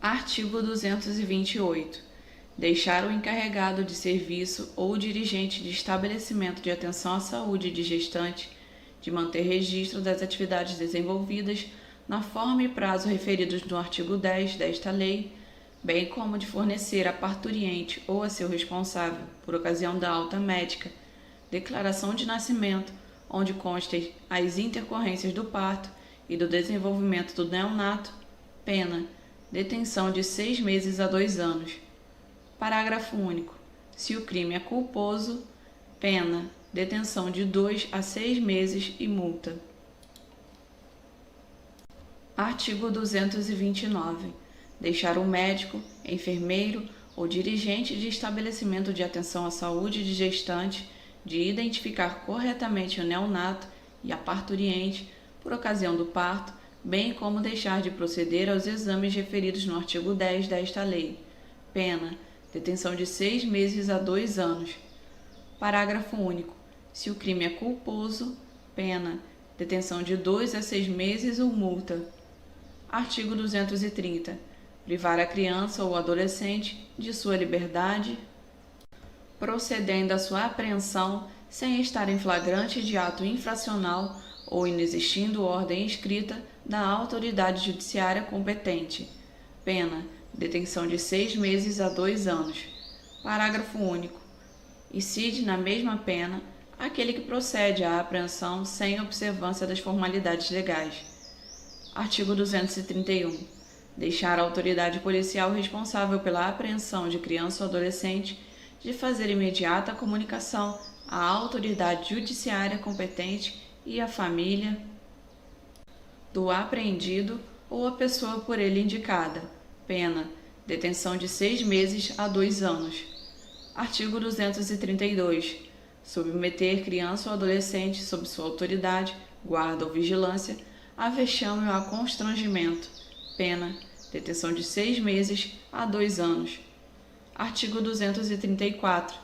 Artigo 228. Deixar o encarregado de serviço ou dirigente de estabelecimento de atenção à saúde de gestante de manter registro das atividades desenvolvidas na forma e prazo referidos no artigo 10 desta lei, bem como de fornecer à parturiente ou a seu responsável, por ocasião da alta médica, declaração de nascimento, onde constem as intercorrências do parto e do desenvolvimento do neonato, pena, detenção de 6 meses a 2 anos. Parágrafo único. Se o crime é culposo, pena, detenção de 2 a 6 meses e multa. Artigo 229. Deixar o médico, enfermeiro ou dirigente de estabelecimento de atenção à saúde de gestante de identificar corretamente o neonato e a parturiente por ocasião do parto, bem como deixar de proceder aos exames referidos no artigo 10 desta lei. Pena, detenção de 6 meses a 2 anos. Parágrafo único. Se o crime é culposo, pena, detenção de 2 a 6 meses ou multa. Artigo 230. Privar a criança ou adolescente de sua liberdade, procedendo à sua apreensão sem estar em flagrante de ato infracional ou inexistindo ordem escrita da autoridade judiciária competente. Pena, detenção de 6 meses a 2 anos. Parágrafo único. Incide na mesma pena aquele que procede à apreensão sem observância das formalidades legais. Artigo 231. Deixar a autoridade policial responsável pela apreensão de criança ou adolescente de fazer imediata comunicação à autoridade judiciária competente e à família do apreendido ou à pessoa por ele indicada. Pena, detenção de 6 meses a 2 anos. Artigo 232. Submeter criança ou adolescente sob sua autoridade, guarda ou vigilância a vexame ou a constrangimento. Pena, detenção de 6 meses a 2 anos. Artigo 234.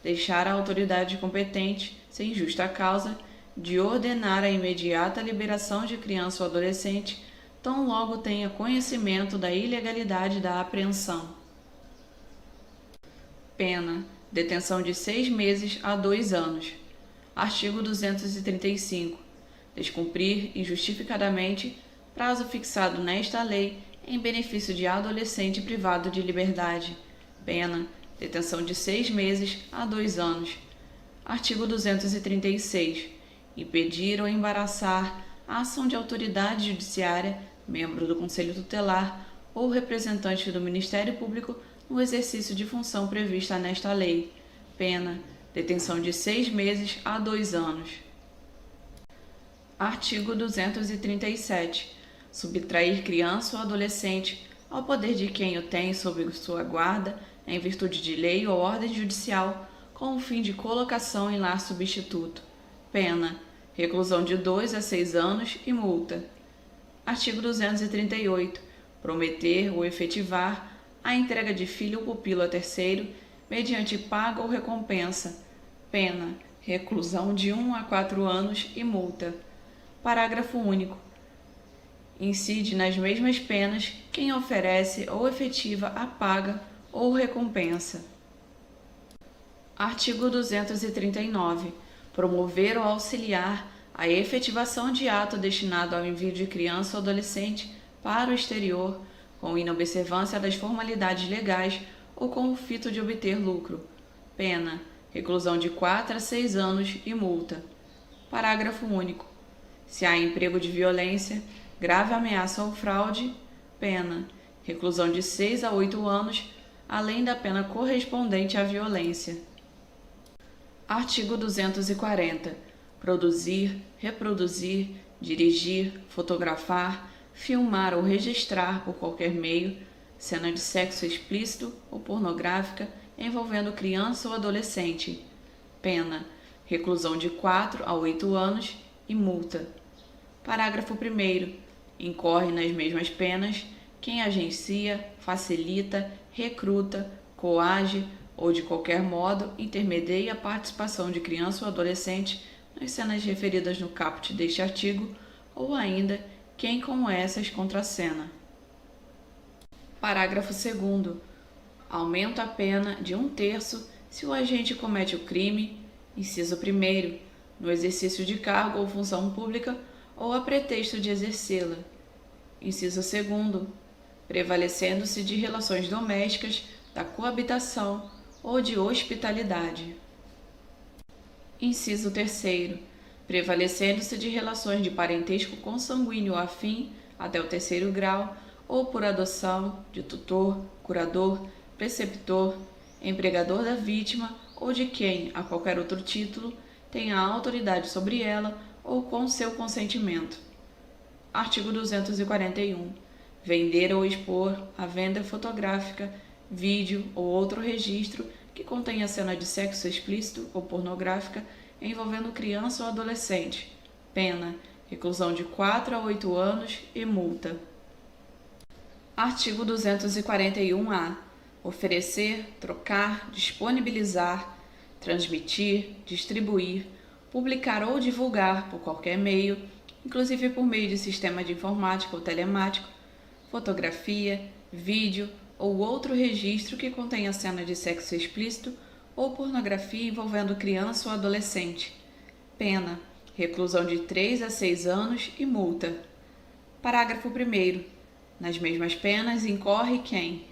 Deixar a autoridade competente, sem justa causa, de ordenar a imediata liberação de criança ou adolescente, tão logo tenha conhecimento da ilegalidade da apreensão. Pena, detenção de 6 meses a 2 anos. Artigo 235. Descumprir injustificadamente prazo fixado nesta lei em benefício de adolescente privado de liberdade. Pena, detenção de 6 meses a 2 anos. Artigo 236. Impedir ou embaraçar a ação de autoridade judiciária, membro do Conselho Tutelar ou representante do Ministério Público no exercício de função prevista nesta lei. Pena, detenção de 6 meses a 2 anos. Artigo 237. Subtrair criança ou adolescente ao poder de quem o tem sob sua guarda, em virtude de lei ou ordem judicial, com o fim de colocação em lar substituto. Pena, reclusão de 2 a 6 anos e multa. Artigo 238. Prometer ou efetivar a entrega de filho ou pupilo a terceiro, mediante paga ou recompensa. Pena, reclusão de 1 a 4 anos e multa. Parágrafo único. Incide nas mesmas penas quem oferece ou efetiva a paga ou recompensa. Artigo 239. Promover ou auxiliar a efetivação de ato destinado ao envio de criança ou adolescente para o exterior, com inobservância das formalidades legais ou com o fito de obter lucro. Pena, reclusão de 4 a 6 anos e multa. Parágrafo único. Se há emprego de violência, grave ameaça ou fraude, pena, reclusão de 6 a 8 anos, além da pena correspondente à violência. Artigo 240. Produzir, reproduzir, dirigir, fotografar, filmar ou registrar por qualquer meio cena de sexo explícito ou pornográfica envolvendo criança ou adolescente. Pena, reclusão de 4 a 8 anos e multa. Parágrafo 1º. Incorre nas mesmas penas quem agencia, facilita, recruta, coage ou de qualquer modo intermedia a participação de criança ou adolescente nas cenas referidas no caput deste artigo, ou ainda quem com essas contracena. Parágrafo 2º. Aumenta a pena de 1/3 se o agente comete o crime, inciso 1º, no exercício de cargo ou função pública ou a pretexto de exercê-la. Inciso 2º. Prevalecendo-se de relações domésticas, da coabitação ou de hospitalidade. Inciso 3º. Prevalecendo-se de relações de parentesco consanguíneo afim até o 3º grau ou por adoção de tutor, curador, preceptor, empregador da vítima ou de quem, a qualquer outro título, tenha autoridade sobre ela ou com seu consentimento. Artigo 241. Vender ou expor a venda fotográfica, vídeo ou outro registro que contenha cena de sexo explícito ou pornográfica envolvendo criança ou adolescente. Pena: reclusão de 4 a 8 anos e multa. Artigo 241-A. Oferecer, trocar, disponibilizar, transmitir, distribuir, publicar ou divulgar por qualquer meio, inclusive por meio de sistema de informática ou telemático, fotografia, vídeo ou outro registro que contenha cena de sexo explícito ou pornografia envolvendo criança ou adolescente. Pena: reclusão de 3 a 6 anos e multa. Parágrafo 1º. Nas mesmas penas incorre quem: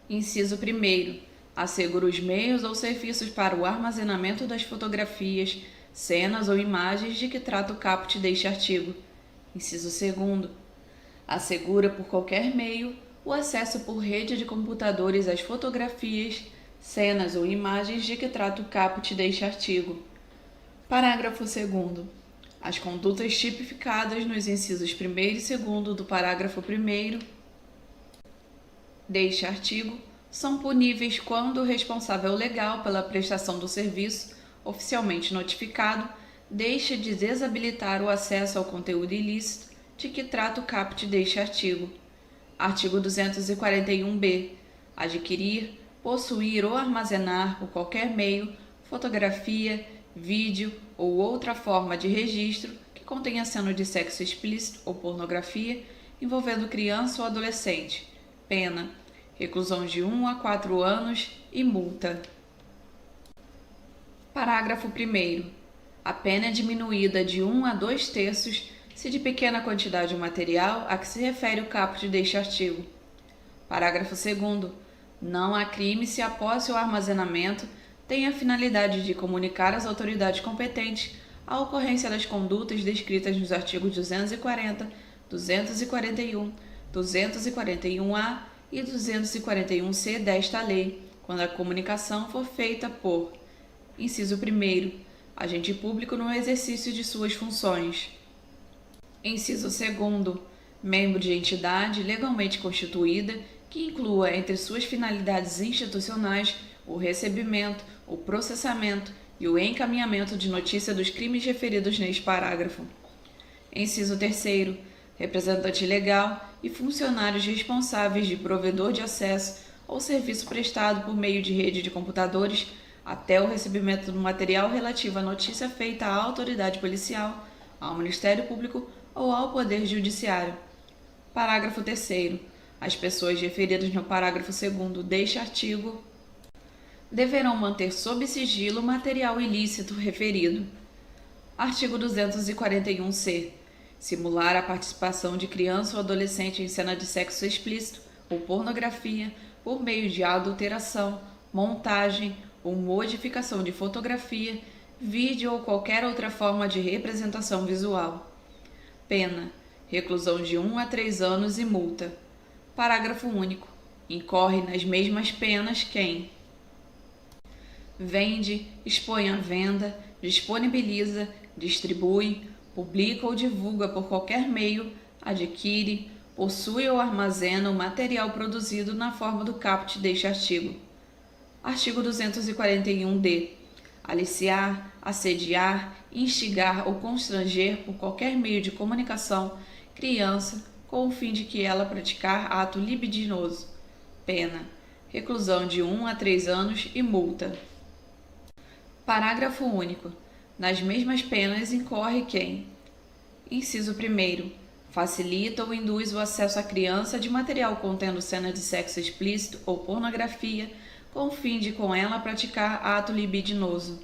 Inciso 1º. Assegura os meios ou serviços para o armazenamento das fotografias, cenas ou imagens de que trata o caput deste artigo. Inciso 2º. Assegura por qualquer meio o acesso por rede de computadores às fotografias, cenas ou imagens de que trata o caput deste artigo. Parágrafo 2º. As condutas tipificadas nos incisos 1º e 2º do parágrafo 1º deste artigo são puníveis quando o responsável legal pela prestação do serviço, oficialmente notificado, deixa de desabilitar o acesso ao conteúdo ilícito de que trata o caput deste artigo. Artigo 241-B. Adquirir, possuir ou armazenar por qualquer meio fotografia, vídeo ou outra forma de registro que contenha cena de sexo explícito ou pornografia envolvendo criança ou adolescente. Pena: reclusão de 1 a 4 anos e multa. Parágrafo 1º. A pena é diminuída de 1 a 2/3 se de pequena quantidade o material a que se refere o caput deste artigo. Parágrafo 2º. Não há crime se a posse ou armazenamento tem a finalidade de comunicar às autoridades competentes a ocorrência das condutas descritas nos artigos 240, 241, 241-A e 241-C desta lei, quando a comunicação for feita por: Inciso 1º. Agente público no exercício de suas funções. Inciso 2º. Membro de entidade legalmente constituída que inclua entre suas finalidades institucionais o recebimento, o processamento e o encaminhamento de notícia dos crimes referidos neste parágrafo. Inciso 3º. Representante legal e funcionários responsáveis de provedor de acesso ou serviço prestado por meio de rede de computadores até o recebimento do material relativo à notícia feita à autoridade policial, ao Ministério Público ou ao Poder Judiciário. Parágrafo 3º. As pessoas referidas no parágrafo 2º deste artigo deverão manter sob sigilo o material ilícito referido. Artigo 241-C. Simular a participação de criança ou adolescente em cena de sexo explícito ou pornografia por meio de adulteração, montagem ou modificação de fotografia, vídeo ou qualquer outra forma de representação visual. Pena: reclusão de 1 a 3 anos e multa. Parágrafo único. Incorre nas mesmas penas quem vende, expõe à venda, disponibiliza, distribui, publica ou divulga por qualquer meio, adquire, possui ou armazena o material produzido na forma do caput deste artigo. Artigo 241-D. Aliciar, assediar, instigar ou constranger por qualquer meio de comunicação criança com o fim de que ela praticar ato libidinoso. Pena: reclusão de 1 a 3 anos e multa. Parágrafo único. Nas mesmas penas incorre quem: Inciso 1º. facilita ou induz o acesso à criança de material contendo cena de sexo explícito ou pornografia, com o fim de com ela praticar ato libidinoso.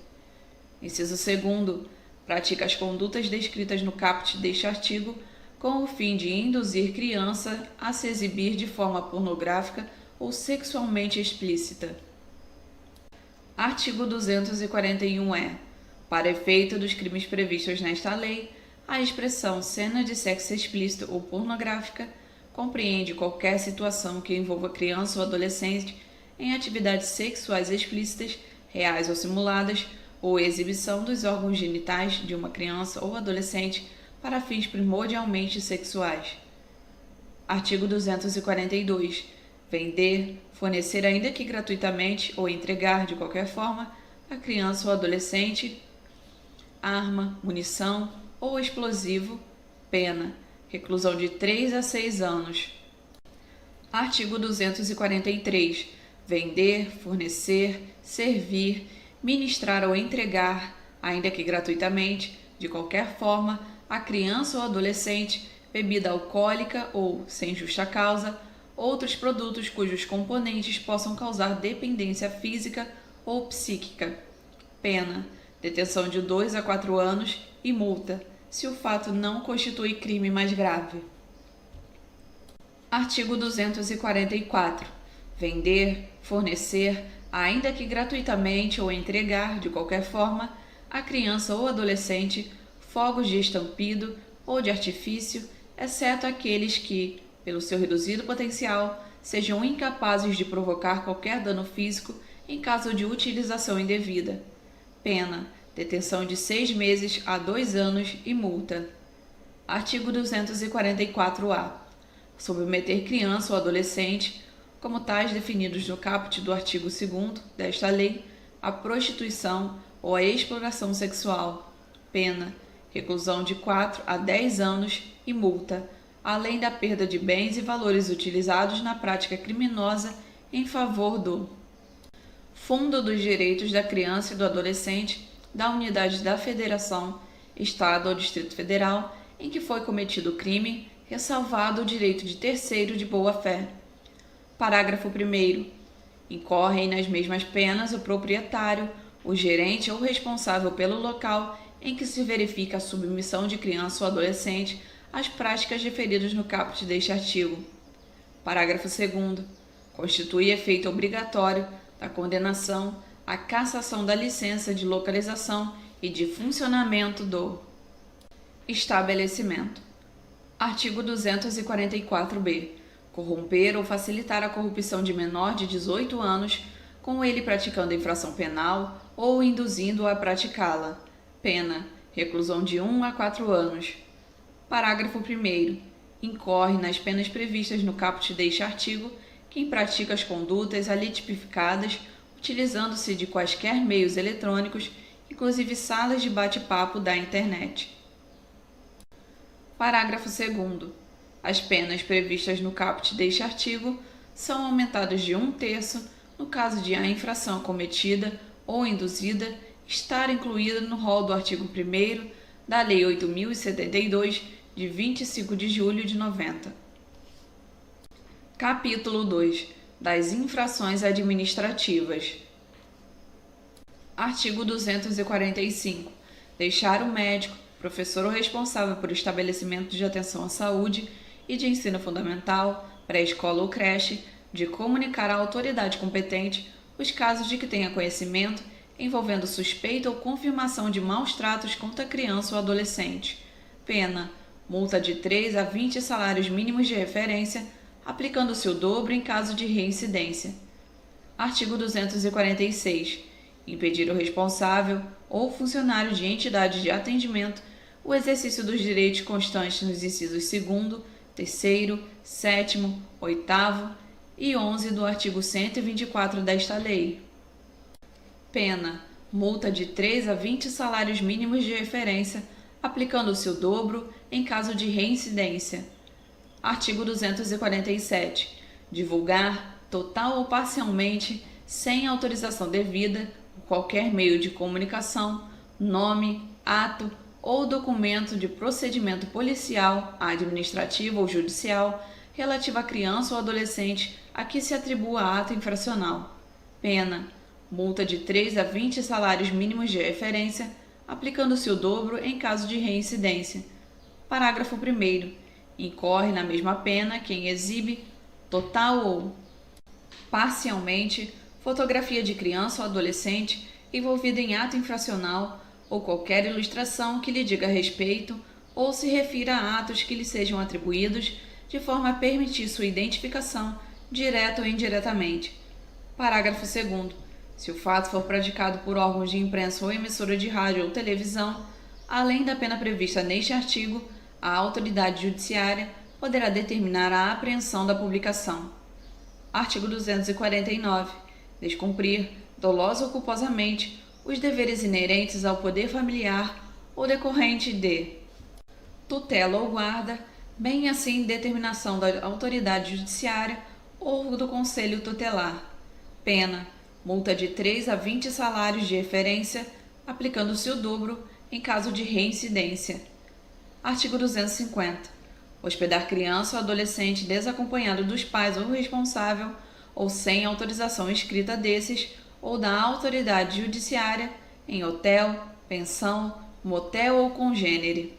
Inciso 2º, pratica as condutas descritas no caput deste artigo com o fim de induzir criança a se exibir de forma pornográfica ou sexualmente explícita. Artigo 241-E. Para efeito dos crimes previstos nesta lei, a expressão cena de sexo explícito ou pornográfica compreende qualquer situação que envolva criança ou adolescente em atividades sexuais explícitas, reais ou simuladas, ou exibição dos órgãos genitais de uma criança ou adolescente para fins primordialmente sexuais. Artigo 242. Vender, fornecer ainda que gratuitamente ou entregar de qualquer forma a criança ou adolescente arma, munição ou explosivo, pena, reclusão de 3 a 6 anos. Artigo 243. Vender, fornecer, servir, ministrar ou entregar, ainda que gratuitamente, de qualquer forma, a criança ou adolescente bebida alcoólica ou, sem justa causa, outros produtos cujos componentes possam causar dependência física ou psíquica. Pena, detenção de 2 a 4 anos e multa, se o fato não constitui crime mais grave. Artigo 244. Vender, fornecer, ainda que gratuitamente ou entregar, de qualquer forma, a criança ou adolescente fogos de estampido ou de artifício, exceto aqueles que, pelo seu reduzido potencial, sejam incapazes de provocar qualquer dano físico em caso de utilização indevida. Pena, detenção de 6 meses a 2 anos e multa. Artigo 244-A. Submeter criança ou adolescente, como tais definidos no caput do artigo 2º desta lei, à prostituição ou à exploração sexual. Pena, reclusão de 4 a 10 anos e multa, além da perda de bens e valores utilizados na prática criminosa em favor do Fundo dos Direitos da Criança e do Adolescente da Unidade da Federação, Estado ou Distrito Federal em que foi cometido o crime, ressalvado o direito de terceiro de boa-fé. Parágrafo 1º. Incorrem nas mesmas penas o proprietário, o gerente ou responsável pelo local em que se verifica a submissão de criança ou adolescente às práticas referidas no caput deste artigo. Parágrafo 2º. Constitui efeito obrigatório da condenação a cassação da licença de localização e de funcionamento do estabelecimento. Artigo 244-B. Corromper ou facilitar a corrupção de menor de 18 anos, com ele praticando infração penal ou induzindo-o a praticá-la. Pena, reclusão de 1 a 4 anos. Parágrafo 1º. Incorre nas penas previstas no caput deste artigo quem pratica as condutas ali tipificadas, utilizando-se de quaisquer meios eletrônicos, inclusive salas de bate-papo da internet. Parágrafo 2º. As penas previstas no caput deste artigo são aumentadas de 1/3 no caso de a infração cometida ou induzida estar incluída no rol do artigo 1º da Lei 8.072, de 25 de julho de 90. Capítulo 2. Das infrações administrativas. Artigo 245. Deixar o médico, professor ou responsável por estabelecimento de atenção à saúde e de ensino fundamental, pré-escola ou creche, de comunicar à autoridade competente os casos de que tenha conhecimento envolvendo suspeita ou confirmação de maus tratos contra criança ou adolescente. Pena, multa de 3 a 20 salários mínimos de referência, aplicando-se o dobro em caso de reincidência. Artigo 246. Impedir o responsável ou funcionário de entidade de atendimento o exercício dos direitos constantes nos incisos 2º, 3º, 7º, 8º e 11 do artigo 124 desta lei. Pena, multa de 3 a 20 salários mínimos de referência, aplicando-se o dobro em caso de reincidência. Artigo 247. Divulgar, total ou parcialmente, sem autorização devida, por qualquer meio de comunicação, nome, ato ou documento de procedimento policial, administrativo ou judicial relativo à criança ou adolescente a que se atribua ato infracional. Pena: multa de 3 a 20 salários mínimos de referência, aplicando-se o dobro em caso de reincidência. Parágrafo 1º. Incorre na mesma pena quem exibe, total ou parcialmente, fotografia de criança ou adolescente envolvida em ato infracional ou qualquer ilustração que lhe diga respeito ou se refira a atos que lhe sejam atribuídos de forma a permitir sua identificação, direta ou indiretamente. Parágrafo 2º. Se o fato for praticado por órgãos de imprensa ou emissora de rádio ou televisão, além da pena prevista neste artigo, a autoridade judiciária poderá determinar a apreensão da publicação. Artigo 249. Descumprir, dolosa ou culposamente, os deveres inerentes ao poder familiar ou decorrente de tutela ou guarda, bem assim determinação da autoridade judiciária ou do conselho tutelar. Pena: multa de 3 a 20 salários de referência, aplicando-se o dobro em caso de reincidência. Artigo 250. Hospedar criança ou adolescente desacompanhado dos pais ou responsável, ou sem autorização escrita desses ou da autoridade judiciária, em hotel, pensão, motel ou congênere.